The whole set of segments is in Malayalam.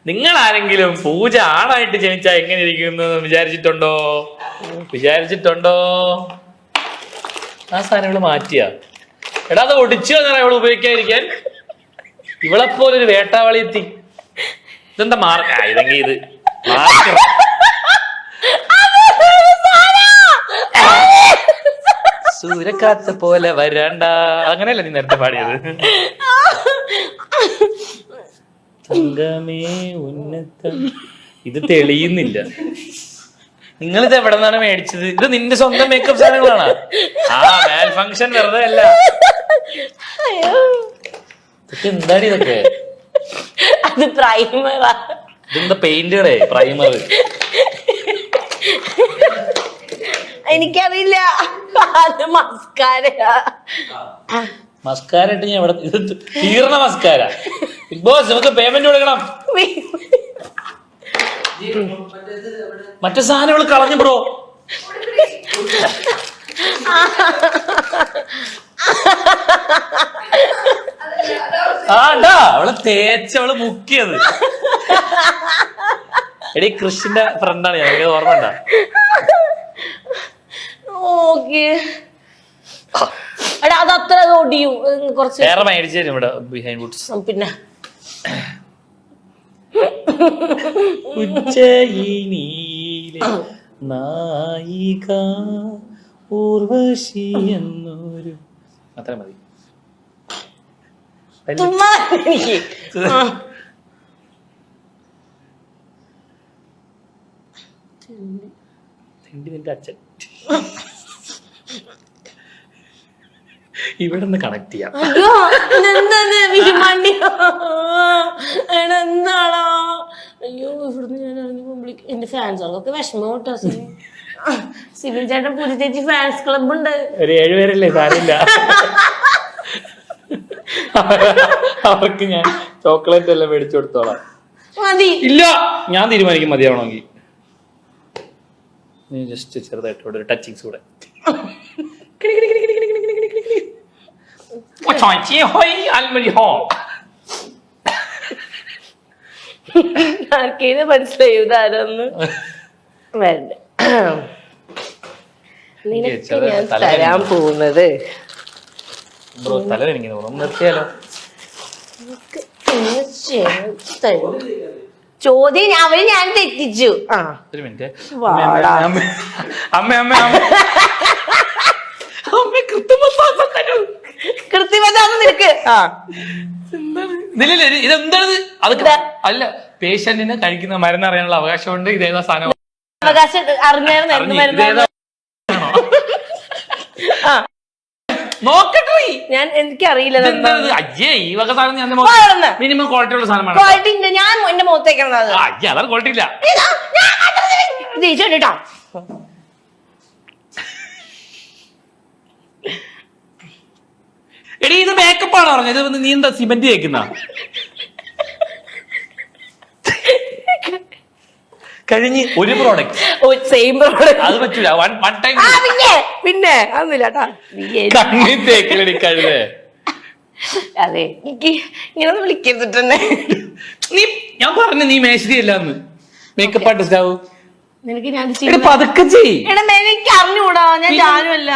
നിങ്ങൾ ആരെങ്കിലും പൂജ ആണായിട്ട് ജനിച്ചാ എങ്ങനെ ഇരിക്കുന്നു വിചാരിച്ചിട്ടുണ്ടോ? ആ സാധനങ്ങൾ മാറ്റിയ എടാ അത് ഒടിച്ചു വന്നാൽ അവള് ഉപയോഗിക്കാതിരിക്കാൻ. ഇവളെപ്പോലൊരു വേട്ടാവളി എത്തി. ഇതെന്താ ഇതെങ്കിൽ ഇത് സൂര്യക്കാത്ത പോലെ വരണ്ട, അങ്ങനെയല്ല നീ നേരത്തെ പാടിയത്. തങ്കമേ ഉന്നതം. ഇത് തെളിയുന്നില്ല. നിങ്ങളിത് എവിടെ നിന്നാണ് മേടിച്ചത്? ഇത് നിന്റെ സ്വന്തം മേക്കപ്പ് സാധനങ്ങളാണ്. മാൽ ഫംഗ്ഷൻ വെറുതെ അല്ല. ഇതൊക്കെ എന്താണ് ഇതൊക്കെ? അത് പ്രൈമറാ. ഇതെന്താ പെയിന്റുകളെ? പ്രൈമർ എനിക്കറിയില്ല. അത് മസ്കാരയാ. മസ്കാര ഇട്ട് ഞാൻ ഇവിടെ തീർന്ന മസ്കാര. ബിഗ് ബോസ് നമുക്ക് പേയ്മെന്റ് കൊടുക്കണം. മറ്റേ സാധനങ്ങൾ കളഞ്ഞു ബ്രോ. അവള് തേച്ചവള് മുക്കിയത്. എടീ കൃഷിന്റെ ഫ്രണ്ടാണ് ഞാൻ, ഓർമ്മ ഉണ്ടാ? അത് അത്ര ഓടിയും കുറച്ച് വേറെ മേടിച്ചു തരും ഇവിടെ ബിഹൈൻഡ് വുഡ്സ്. പിന്നെ ഉജ്ജയിനിയിലെ നായിക ഊർവശി എന്നൊരു അത്ര മതി. നിന്റെ അച്ഛൻ ഇവിടെ നിന്ന് കണക്ട് ചെയ്യാം. എന്താണോ? അയ്യോ ഇവിടുന്ന് ഞാൻ ഇറങ്ങി എന്റെ ഫാൻസുകൾക്കൊക്കെ വിഷമം കേട്ടോ. സിബിൻ ചേട്ടൻ പുതിയ ചേച്ചി ഫാൻസ് ക്ലബ് ഉണ്ട്. ഒരു 7 പേരല്ലേ? സാരില്ല, അവർക്ക് ഞാൻ ചോക്ലേറ്റ് എല്ലാം മേടിച്ചു കൊടുത്തോളാം. മതി. ഇല്ല, ഞാൻ തീരുമാനിക്കും മതിയാവണമെങ്കിൽ. നീ ജസ്റ്റ് ചെറുതായിട്ട് ഇവിടെ ഒരു ടച്ചിങ്സ് കൂടെ. മനസ്സിലായി ഇതാരൊന്ന് വേണ്ട. നിനക്ക് ഞാൻ തരാൻ പോകുന്നത് നിർത്തിയാലോ? ചോദ്യം അവര് ഞാൻ തെറ്റിച്ചു. ഒരു മിനിറ്റ്. കൃത്യമതാണ് നിനക്ക്. ഇതെന്താണ്? അതൊക്കെ അല്ല, പേഷ്യന്റിന് കഴിക്കുന്ന മരുന്ന് അറിയാനുള്ള അവകാശമുണ്ട്. ഇതേതാ സാധനം? അവകാശം അറിഞ്ഞായിരുന്നു. നോക്കട്ടെ, ഞാൻ എനിക്കറിയില്ല. അയ്യേ, ഈ വക സാധനം ഞാൻ മിനിമം ക്വാളിറ്റി ഉള്ള സാധനമാണ്. ക്വാളിറ്റി ഉണ്ട്. ഞാൻ എന്റെ മുഖത്തേക്കാണ്. അയ്യ, അതാണ് ക്വാളിറ്റി ഇല്ല. കേട്ടോ എടീ, ഇത് മേക്കപ്പ് ആണ് പറഞ്ഞത്. ഇത് നീ എന്താ സിമന്റ് തേക്കുന്ന? കഴിഞ്ഞ് ഒരു പ്രോഡക്റ്റ്, സെയിം പ്രോഡക്റ്റ്. അത് പറ്റൂല. One time. പിന്നെ അതൊന്നുമില്ല. തേക്കലടി കഴുതേ. അതെ, എനിക്ക് ഇങ്ങനെ വിളിക്കരുത് തന്നെ. നീ ഞാൻ പറഞ്ഞു നീ മേശരിയല്ലാന്ന്. മേക്കപ്പ് ആർട്ടിസ്റ്റ് ആവും നിനക്ക്. ഞാൻ പതുക്കെ ചെയ്യ്. എനിക്ക് അറിഞ്ഞൂടാ, ഞാൻ ജാനുമല്ല.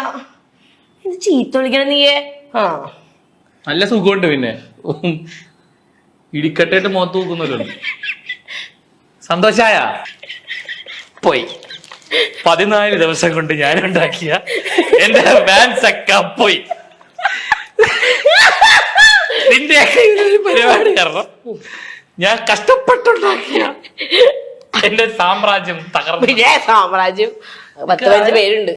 ഇത് ചീത്ത വിളിക്കണം നീയെ. നല്ല സുഖമുണ്ട്. പിന്നെ ഇടിക്കട്ടായിട്ട് മുഖത്ത് നോക്കുന്നല്ലോ. സന്തോഷായ പോയി. 14 ദിവസം കൊണ്ട് ഞാൻ ഉണ്ടാക്കിയ എന്റെ ഫാൻസ് ഒക്കെ പോയി. നിന്റെയൊക്കെ ഒരു പരിപാടി കാരണം ഞാൻ കഷ്ടപ്പെട്ടുണ്ടാക്കിയ എന്റെ സാമ്രാജ്യം തകർന്നു. സാമ്രാജ്യം 10-15 പേരുണ്ട്.